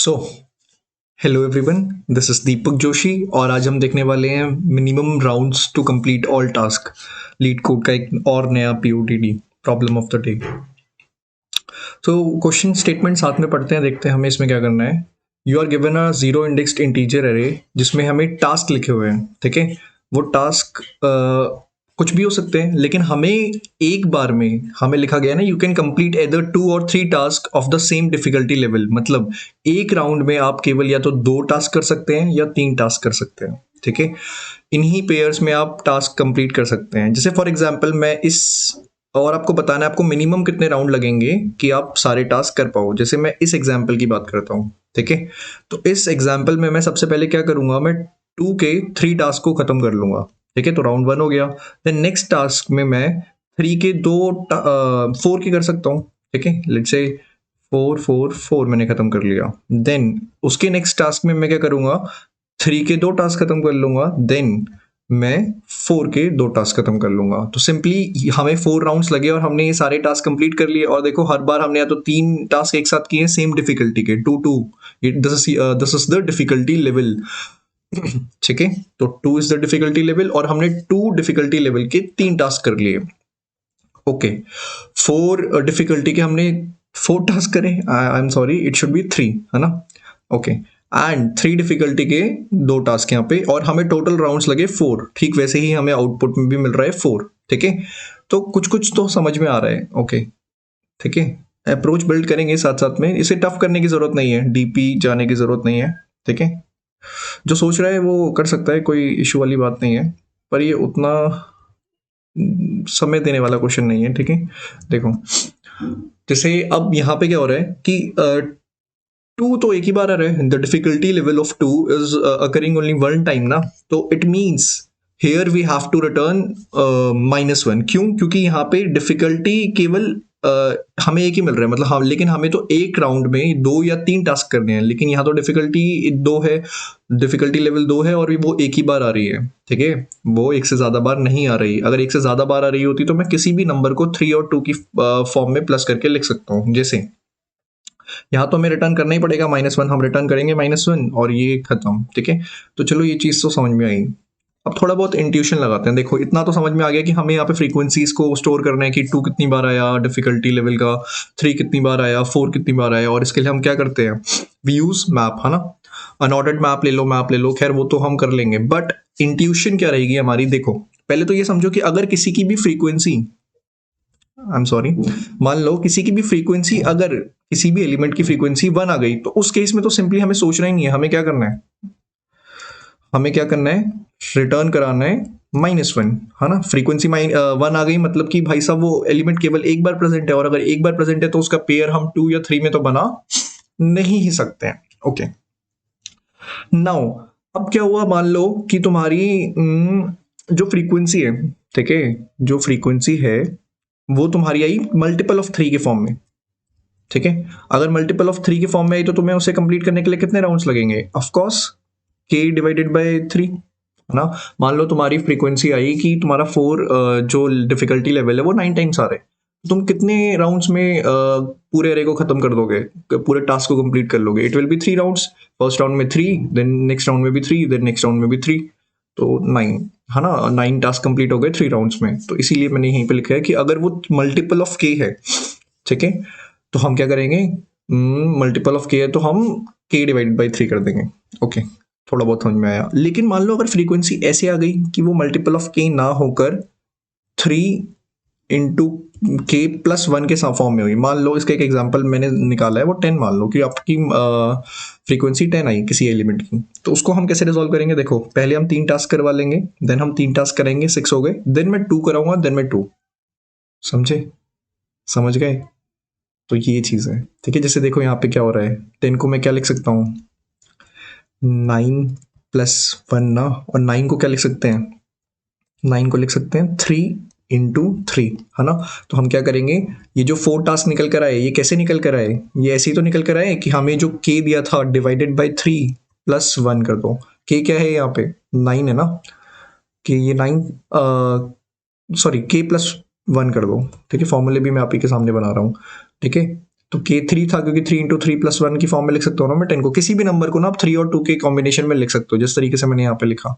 So hello everyone, this is Deepak Joshi और आज हम देखने वाले हैं minimum rounds to complete all task LeetCode का एक और नया POTD problem of the day. तो क्वेश्चन स्टेटमेंट साथ में पढ़ते हैं, देखते हैं हमें इसमें क्या करना है। You are given a zero indexed integer array जिसमें हमें टास्क लिखे हुए हैं, ठीक है। वो टास्क कुछ भी हो सकते हैं, लेकिन हमें एक बार में हमें लिखा गया है ना, यू कैन कंप्लीट एदर 2 और 3 task of the same difficulty level. मतलब एक राउंड में आप केवल या तो 2 टास्क कर सकते हैं या 3 टास्क कर सकते हैं, ठीक है। इन्हीं पेयर्स में आप टास्क कंप्लीट कर सकते हैं। जैसे फॉर एग्जांपल मैं इस, और आपको बताना है आपको मिनिमम कितने राउंड लगेंगे कि आप सारे टास्क कर पाओ। जैसे मैं इस एग्जांपल की बात करता हूँ, ठीक है। तो इस एग्जांपल में मैं सबसे पहले क्या करूंगा, मैं 2 के 3 टास्क को खत्म कर लूंगा, ठीक है। तो राउंड 1 हो गया। देन नेक्स्ट टास्क में मैं 3 के 4 के कर सकता हूँ, ठीक है। लेट्स से 4 4 4 मैंने खत्म कर लिया। देन उसके नेक्स्ट टास्क में मैं क्या करूंगा, 3 के 2 टास्क खत्म कर लूंगा। देन मैं 4 के 2 टास्क खत्म कर लूंगा। तो सिंपली हमें 4 राउंड्स लगे और हमने ये सारे टास्क कंप्लीट कर लिए। और देखो हर बार हमने या तो 3 टास्क एक साथ किए सेम डिफिकल्टी के, 2 2। This is the difficulty level, ठीक है। तो 2 इज द डिफिकल्टी लेवल और हमने 2 डिफिकल्टी लेवल के 3 टास्क कर लिए। ओके, 4 डिफिकल्टी के हमने 4 टास्क करे, I am sorry it should be 3, है ना। ओके, एंड 3 डिफिकल्टी के 2 टास्क यहाँ पे, और हमें टोटल राउंड्स लगे 4। ठीक वैसे ही हमें आउटपुट में भी मिल रहा है 4, ठीक है। तो कुछ कुछ तो समझ में आ रहा है, ओके, ठीक है। अप्रोच बिल्ड करेंगे साथ साथ में, इसे टफ करने की जरूरत नहीं है, डीपी जाने की जरूरत नहीं है, ठीक है। जो सोच रहा है वो कर सकता है, कोई इशू वाली बात नहीं है, पर ये उतना समय देने वाला क्वेश्चन नहीं है, ठीक है। देखो जैसे अब यहाँ पे क्या हो रहा है कि 2 तो एक ही बार आ रहा है। The difficulty level of 2 is occurring only 1 time ना। तो it means here we have to return -1। क्यों? क्योंकि यहाँ पे डिफिकल्टी केवल हमें एक ही मिल रहा है, मतलब हम, लेकिन हमें तो एक राउंड में 2 या 3 टास्क करने हैं। लेकिन यहाँ तो डिफिकल्टी 2 है, डिफिकल्टी लेवल 2 है, और वो एक ही बार आ रही है, ठीक है। वो एक से ज्यादा बार नहीं आ रही। अगर एक से ज्यादा बार आ रही होती तो मैं किसी भी नंबर को 3 और 2 की फॉर्म में प्लस करके लिख सकता हूँ। जैसे यहाँ तो हमें रिटर्न करना ही पड़ेगा -1, हम रिटर्न करेंगे -1 और ये खत्म, ठीक है। तो चलो ये चीज़ तो समझ में आई। अब थोड़ा बहुत इंट्यूशन लगाते हैं। देखो इतना तो समझ में आ गया कि हमें यहाँ पे फ्रीक्वेंसीज को स्टोर करना है कि 2 कितनी बार आया डिफिकल्टी लेवल का, 3 कितनी बार आया, 4 कितनी बार आया। और इसके लिए हम क्या करते हैं, वी यूज मैप, है ना। अनऑर्डर्ड मैप ले लो, खैर वो तो हम कर लेंगे। बट इंट्यूशन क्या रहेगी हमारी, देखो पहले तो ये समझो कि अगर किसी की भी फ्रीक्वेंसी, आई एम सॉरी, मान लो किसी की भी फ्रीक्वेंसी, अगर किसी भी एलिमेंट की फ्रीक्वेंसी 1 आ गई, तो उस केस में तो सिंपली हमें सोचना ही नहीं है। हमें क्या करना है, हमें क्या करना है, रिटर्न कराना है -1, है ना। फ्रीक्वेंसी 1 आ गई मतलब कि भाई साहब वो एलिमेंट केवल एक बार प्रेजेंट है, और अगर एक बार प्रेजेंट है तो उसका पेयर हम 2 या 3 में तो बना नहीं ही सकते हैं। ओके, नाउ अब क्या हुआ, मान लो कि तुम्हारी जो फ्रीक्वेंसी है, ठीक है, जो फ्रीक्वेंसी है वो तुम्हारी आई मल्टीपल ऑफ 3 के फॉर्म में, ठीक है। अगर मल्टीपल ऑफ 3 के फॉर्म में आई तो तुम्हें उसे कंप्लीट करने के लिए कितने राउंड्स लगेंगे, of course k divided by 3, है ना। मान लो तुम्हारी फ्रीक्वेंसी आई कि तुम्हारा 4 जो डिफिकल्टी लेवल है वो 9 टाइम्स आ रहे हैं। तुम कितने राउंड्स में पूरे एरे को खत्म कर दोगे, पूरे टास्क को कंप्लीट कर लोगे। It will be 3 rounds, first round में 3, देन नेक्स्ट राउंड में भी 3, देन नेक्स्ट राउंड में भी 3, तो 9, है ना। 9 टास्क कंप्लीट हो गए 3 राउंड्स में। तो इसीलिए मैंने यहीं पे लिखा है कि अगर वो मल्टीपल ऑफ k है, ठीक है, तो हम क्या करेंगे, मल्टीपल ऑफ k है तो हम k डिवाइडेड बाई 3 कर देंगे। ओके, थोड़ा बहुत समझ में आया। लेकिन मान लो अगर फ्रीक्वेंसी ऐसे आ गई कि वो मल्टीपल ऑफ k ना होकर 3 इंटू k प्लस 1 के फॉर्म में हुई। मान लो इसका एक एग्जांपल मैंने निकाला है, वो 10, मान लो कि आपकी फ्रीक्वेंसी 10 आई किसी एलिमेंट की। तो उसको हम कैसे रिजॉल्व करेंगे, देखो पहले हम 3 टास्क करवा लेंगे, देन हम 3 टास्क करेंगे, 6 हो गए, देन मैं 2 कराऊंगा, देन मैं 2, समझे, समझ गए। तो ये चीज़ है, ठीक है। जैसे देखो यहाँ पे क्या हो रहा है, 10 को मैं क्या लिख सकता हूँ, 9 प्लस 1 ना, और 9 को क्या लिख सकते हैं, 9 को लिख सकते हैं 3 इंटू 3, है ना। तो हम क्या करेंगे, ये जो 4 टास्क निकल कर आए, ये कैसे निकल कर आए, ये ऐसे ही तो निकल कर आए कि हमें जो k दिया था डिवाइडेड बाई 3 प्लस 1 कर दो। k क्या है यहाँ पे, 9 है ना, कि ये 9, सॉरी k प्लस 1 कर दो, ठीक है। फॉर्मूले भी मैं आप ही के सामने बना रहा हूँ, ठीक है। तो K3 था क्योंकि 3 इंटू 3+1 की फॉर्म में लिख सकता हूँ ना मैं 10 को, किसी भी नंबर को ना आप 3 और 2 के कॉम्बिनेशन में लिख सकते हो जिस तरीके से मैंने यहाँ पे लिखा।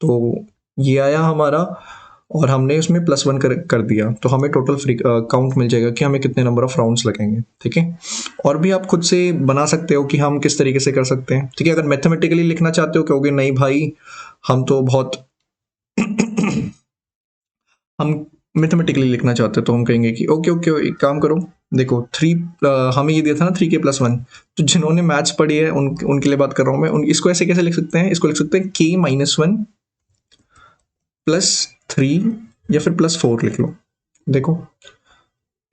तो ये आया हमारा और हमने उसमें +1 कर दिया, तो हमें टोटल फ्री काउंट मिल जाएगा कि हमें कितने नंबर ऑफ राउंड्स लगेंगे। ठीक है, और भी आप खुद से बना सकते हो कि हम किस तरीके से कर सकते हैं। ठीक है, अगर मैथमेटिकली लिखना चाहते हो कहोगे नहीं भाई हम तो बहुत हम मैथमेटिकली लिखना चाहते हैं, तो हम कहेंगे कि ओके ओके एक काम करो, देखो 3 हमें ये दिया था ना 3k+1, तो जिन्होंने मैथ्स पढ़ी है उनके लिए बात कर रहा हूँ मैं। इसको ऐसे कैसे लिख सकते हैं, इसको लिख सकते हैं k-1 +3 या फिर +4 लिख लो। देखो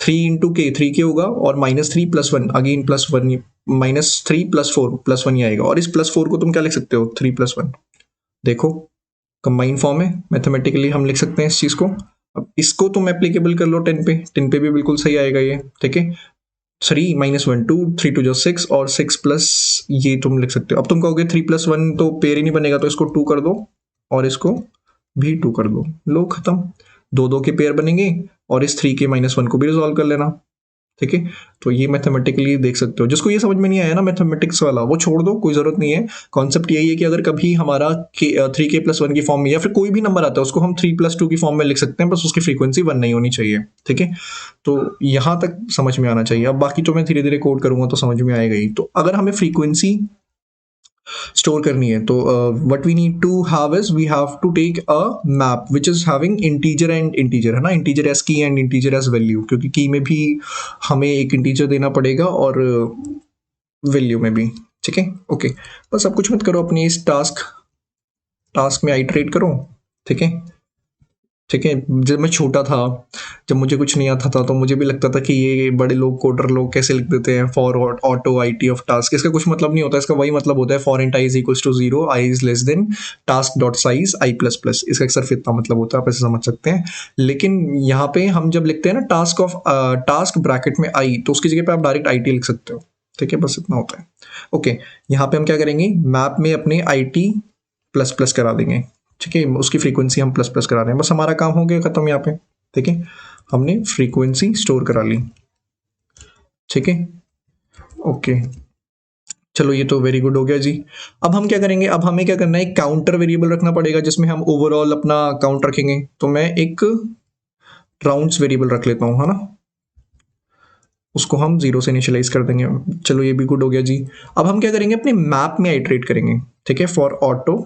3 इंटू के 3k होगा और -3+1 अगेन +1, -3+4+1 ही आएगा। और इस +4 को तुम क्या लिख सकते हो, 3+1। देखो कंबाइन फॉर्म है, मैथमेटिकली हम लिख सकते हैं इस चीज को। अब इसको तुम एप्लीकेबल कर लो 10 पे भी बिल्कुल सही आएगा ये। ठीक है, 3 - 1 2, 3 2 6 और 6 प्लस ये तुम लिख सकते हो। अब तुम कहोगे 3+1 तो पेयर ही नहीं बनेगा, तो इसको 2 कर दो और इसको भी 2 कर दो, लो खत्म, 2 के पेयर बनेंगे और इस 3k-1 को भी रिजॉल्व कर लेना। ठीक है, तो ये मैथमेटिकली देख सकते हो। जिसको ये समझ में नहीं आया ना मैथमेटिक्स वाला, वो छोड़ दो, कोई जरूरत नहीं है। कॉन्सेप्ट यही है कि अगर कभी हमारा 3k+1 की फॉर्म में या फिर कोई भी नंबर आता है उसको हम 3+2 की फॉर्म में लिख सकते हैं, बस उसकी फ्रीक्वेंसी 1 नहीं होनी चाहिए। ठीक है, तो यहाँ तक समझ में आना चाहिए। अब बाकी तो मैं धीरे धीरे कोड करूंगा तो समझ में आएगा ही। तो अगर हमें फ्रीक्वेंसी स्टोर करनी है तो what we need to have is we have to take a map which is having integer and integer, है ना, integer as key and integer as value, क्योंकि की में भी हमें एक इंटीजर देना पड़ेगा और वैल्यू में भी। ठीक है, ओके, बस अब कुछ मत करो, अपनी इस टास्क में आइटरेट करो। ठीक है, ठीक है, जब मैं छोटा था, जब मुझे कुछ नहीं आता था तो मुझे भी लगता था कि ये बड़े लोग कोडर लोग कैसे लिख देते हैं for auto I T of task. इसका कुछ मतलब नहीं होता, इसका वही मतलब होता है for int i is equal to 0, i is less than task dot size i++। इसका सिर्फ इतना मतलब होता है, आप ऐसे समझ सकते हैं। लेकिन यहाँ पे हम जब लिखते हैं ना टास्क ब्रैकेट में आई, तो उसकी जगह पे आप डायरेक्ट IT लिख सकते हो। ठीक है, बस इतना होता है। ओके, यहाँ पे हम क्या करेंगे, मैप में अपने IT++ करा देंगे। ठीक है, उसकी फ्रीक्वेंसी हम ++ करा रहे हैं, बस हमारा काम हो गया खत्म यहाँ पे। ठीक है, हमने फ्रीक्वेंसी स्टोर करा ली। ठीक है, ओके, चलो ये तो वेरी गुड हो गया जी। अब हम क्या करेंगे, अब हमें क्या करना है, एक काउंटर वेरिएबल रखना पड़ेगा जिसमें हम ओवरऑल अपना काउंट रखेंगे। तो मैं एक राउंड्स वेरिएबल रख लेता हूँ, है ना, उसको हम 0 से इनिशियलाइज कर देंगे। चलो ये भी गुड हो गया जी। अब हम क्या करेंगे, अपने मैप में आइटरेट करेंगे। ठीक है, for auto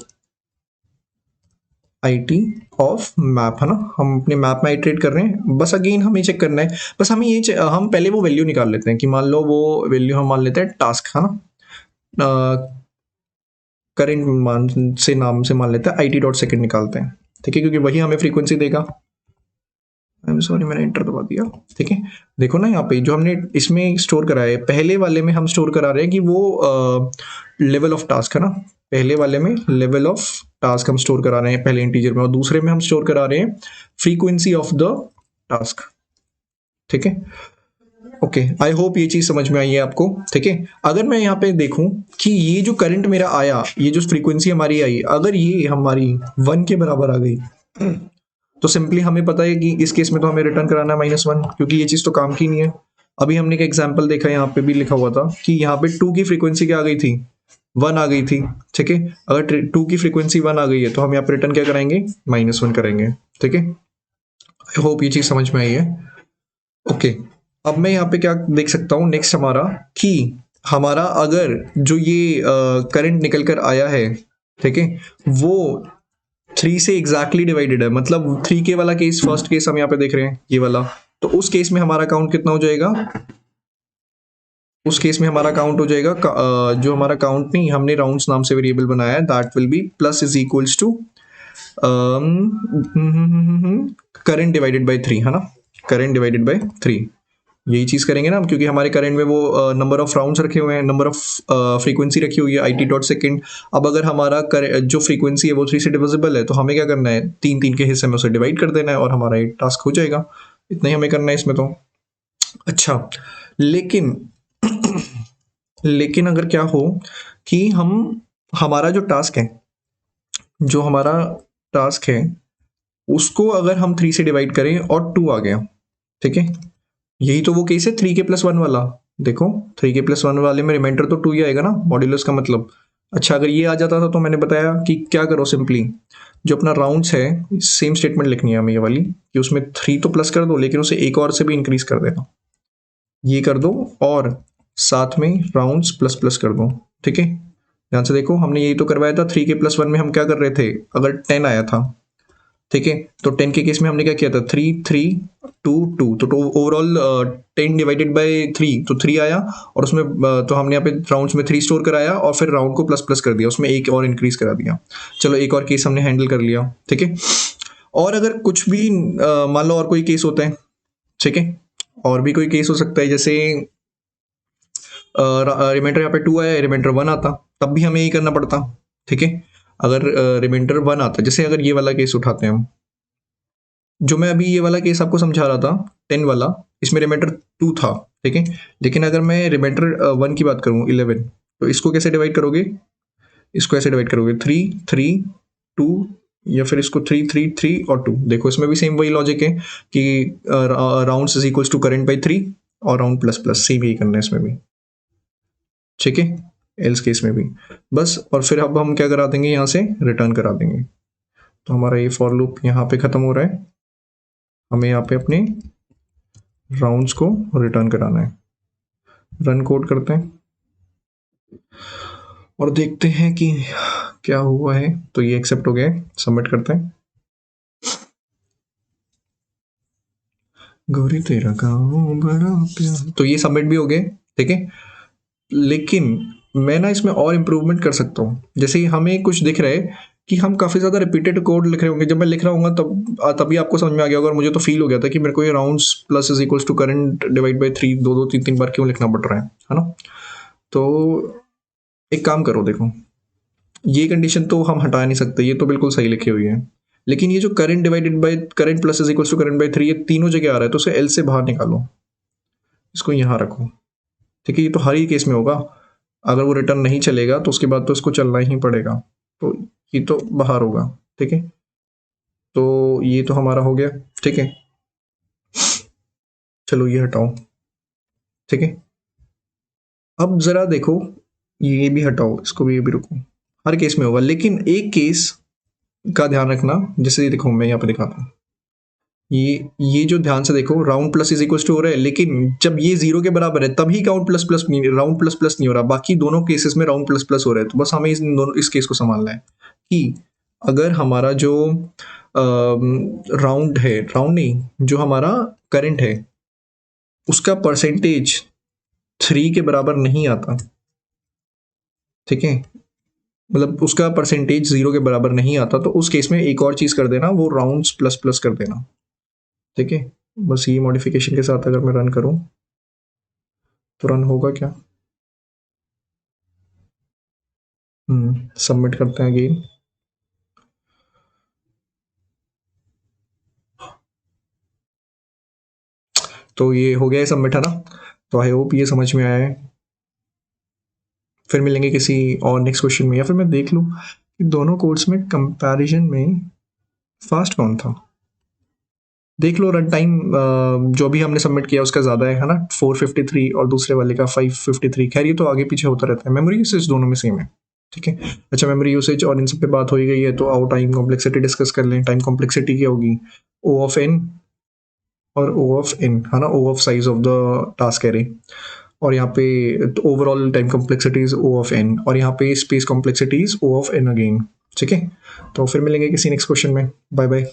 IT of map, है ना, हम अपने मैप में आइटरेट कर रहे हैं। बस अगेन हमें चेक करना है, बस हमें हम पहले वो वैल्यू निकाल लेते हैं कि मान लो वो वैल्यू हम मान लेते हैं टास्क, है ना, करेंट मान से नाम से मान लेते हैं IT.second निकालते हैं। ठीक है, क्योंकि वही हमें फ्रीक्वेंसी देगा। आई एम सॉरी, मैंने एंटर दबा दिया। ठीक है, देखो ना यहाँ पे जो हमने इसमें स्टोर करा है, पहले वाले में हम स्टोर करा रहे हैं कि वो लेवल ऑफ टास्क, है ना, पहले वाले में लेवल ऑफ टास्क हम स्टोर करा रहे हैं पहले इंटीजर में, और दूसरे में हम स्टोर करा रहे हैं फ्रीक्वेंसी ऑफ द टास्क। ठीक है, ओके, आई होप ये चीज समझ में आई है आपको। ठीक है, अगर मैं यहाँ पे देखूं कि ये जो करंट मेरा आया, ये जो फ्रीक्वेंसी हमारी आई, अगर ये हमारी 1 के बराबर आ गई तो सिंपली हमें पता है कि इस केस में तो हमें रिटर्न कराना है -1, क्योंकि ये चीज तो काम की नहीं है। अभी हमने एक एग्जाम्पल देखा, यहाँ पे भी लिखा हुआ था कि यहाँ पे 2 की फ्रीक्वेंसी क्या आ गई थी, 1 आ गई थी। ठीक है, अगर 2 की फ्रीक्वेंसी 1 आ गई है तो हम यहाँ पे रिटर्न क्या कराएंगे, -1 करेंगे। ठीक है, आई होप ये चीज समझ में आई है। ओके, अब मैं यहाँ पे क्या देख सकता हूँ नेक्स्ट हमारा, कि हमारा अगर जो ये करंट निकल कर आया है, ठीक है, वो 3 से एग्जैक्टली डिवाइडेड है, मतलब 3k वाला केस, फर्स्ट केस हम यहाँ पे देख रहे हैं ये वाला, तो उस केस में हमारा काउंट कितना हो जाएगा, उस केस में हमारा काउंट हो जाएगा जो हमारा काउंट नहीं, हमने राउंड्स नाम से वेरिएबल बनाया है, that will be plus is equals to current divided by 3, है ना, करंट डिवाइडेड बाय 3, यही चीज करेंगे ना हम, क्योंकि हमारे करंट में वो नंबर ऑफ राउंड्स रखे हुए हैं, नंबर ऑफ फ्रीक्वेंसी रखी हुई है IT.second। अब अगर हमारा जो फ्रीक्वेंसी है वो 3 से डिविजिबल है तो हमें क्या करना है, 3 के हिस्से में उसे डिवाइड कर देना है और हमारा एक टास्क हो जाएगा। इतना ही हमें करना है इसमें तो। अच्छा, लेकिन लेकिन अगर क्या हो कि हमारा जो टास्क है, जो हमारा टास्क है उसको अगर हम 3 से डिवाइड करें और 2 आ गया, ठीक है, यही तो वो केस है 3k+1 वाला। देखो 3k+1 वाले में रिमाइंडर तो 2 ही आएगा ना, मॉड्यूलस का मतलब। अच्छा अगर ये आ जाता था तो मैंने बताया कि क्या करो, सिंपली जो अपना राउंड्स है सेम स्टेटमेंट लिखनी है हमें ये वाली, कि उसमें 3 तो प्लस कर दो लेकिन उसे एक और से भी इंक्रीज कर देना, ये कर दो, और साथ में राउंड्स प्लस प्लस कर दो। ठीक है, ध्यान से देखो हमने यही तो करवाया था। 3k+1 में हम क्या कर रहे थे, अगर 10 आया था, ठीक है, तो 10 के केस में हमने क्या किया था, 3 3 2 2, तो ओवरऑल 10 डिवाइडेड बाय 3, तो 3 आया, और उसमें तो हमने यहाँ पे राउंड्स में 3 स्टोर कराया और फिर राउंड को प्लस प्लस कर दिया, उसमें एक और इंक्रीज करा दिया। चलो एक और केस हमने हैंडल कर लिया। ठीक है, और अगर कुछ भी मान लो और कोई केस होता है, ठीक है, और भी कोई केस हो सकता है, जैसे रिमाइंडर यहाँ पे 2 आया, रिमाइंडर 1 आता, तब भी हमें यही करना पड़ता। ठीक है, अगर रिमाइंडर 1 आता, जैसे अगर ये वाला केस उठाते हैं हम, जो मैं अभी ये वाला केस आपको समझा रहा था 10 वाला, इसमें रिमाइंडर 2 था। ठीक है, लेकिन अगर मैं रिमाइंडर 1 की बात करूँ 11, तो इसको कैसे डिवाइड करोगे, इसको ऐसे डिवाइड करोगे 3 3 2, या फिर इसको 3 3 3 और 2। देखो इसमें भी सेम वही लॉजिक है कि rounds is equals to current by 3 और राउंड प्लस प्लस, सेम यही करना है इसमें भी। ठीक है, एल्स केस में भी बस, और फिर अब हम क्या करा देंगे, यहाँ से रिटर्न करा देंगे। तो हमारा ये फॉर लूप यहाँ पे खत्म हो रहा है, हमें यहाँ पे अपने राउंड्स को रिटर्न कराना है। रन कोड करते हैं और देखते हैं कि क्या हुआ है। तो ये एक्सेप्ट हो गया है, सबमिट करते हैं। गौरी तेरा गाँव बड़ा प्यारा, तो ये सबमिट भी हो गए। ठीक है, लेकिन मैं ना इसमें और इम्प्रूवमेंट कर सकता हूँ। जैसे हमें कुछ दिख रहा है कि हम काफ़ी ज़्यादा रिपीटेड कोड लिख रहे होंगे, जब मैं लिख रहा हूँ तभी आपको समझ में आ गया होगा, और मुझे तो फील हो गया था कि मेरे को ये rounds plus is equals to current divide by 3 दो 3 बार क्यों लिखना पड़ रहा है ना। तो एक काम करो, देखो ये कंडीशन तो हम हटा नहीं सकते, ये तो बिल्कुल सही लिखी हुई है, लेकिन ये जो current divided by current plus is equals to current by 3, ये तीनों जगह आ रहा है, तो उसे एल से बाहर निकालो, इसको यहाँ रखो। ठीक है, ये तो हर ही केस में होगा, अगर वो रिटर्न नहीं चलेगा तो उसके बाद तो इसको चलना ही पड़ेगा, तो ये तो बाहर होगा। ठीक है, तो ये तो हमारा हो गया। ठीक है, चलो ये हटाओ। ठीक है, अब जरा देखो, ये भी हटाओ, इसको भी, ये भी रुको, हर केस में होगा, लेकिन एक केस का ध्यान रखना। जैसे देखो मैं यहाँ पे दिखाता हूँ, ये जो ध्यान से देखो, round plus is equal to हो रहा है, लेकिन जब ये 0 के बराबर है तभी काउंट प्लस प्लस नहीं, राउंड प्लस प्लस नहीं हो रहा, बाकी दोनों केसेस में राउंड प्लस प्लस हो रहा है। तो बस हमें इस केस को संभालना है कि अगर हमारा जो राउंड है, राउंड नहीं, जो हमारा करंट है उसका परसेंटेज 3 के बराबर नहीं आता, ठीक है, मतलब उसका परसेंटेज 0 के बराबर नहीं आता, तो उस केस में एक और चीज कर देना, वो राउंड्स प्लस प्लस कर देना। ठीक है, बस ये मॉडिफिकेशन के साथ अगर मैं रन करूं तो रन होगा क्या, सबमिट करते हैं अगेन। तो ये हो गया है सबमिट, है ना। तो आई होप ये समझ में आया है। फिर मिलेंगे किसी और नेक्स्ट क्वेश्चन में, या फिर मैं देख लूँ कि दोनों कोड्स में कंपैरिजन में फास्ट कौन था। देख लो रन टाइम, जो भी हमने सबमिट किया उसका ज़्यादा है ना, 453 और दूसरे वाले का 553। खैर ये तो आगे पीछे होता रहता है, मेमोरी यूसेज दोनों में सेम है। ठीक है, अच्छा मेमोरी यूसेज और इन सब पे बात हो ही गई है, तो आओ टाइम कॉम्प्लेक्सिटी डिस्कस कर लें। टाइम कॉम्प्लेक्सिटी क्या होगी, ओ ऑफ एन और ओ ऑफ एन, है ना, O of size of the task array, और यहाँ पे overall time complexity is O of N, और यहाँ पे space complexity is O of N again. ठीक है, तो फिर मिलेंगे किसी नेक्स्ट क्वेश्चन में। Bye bye.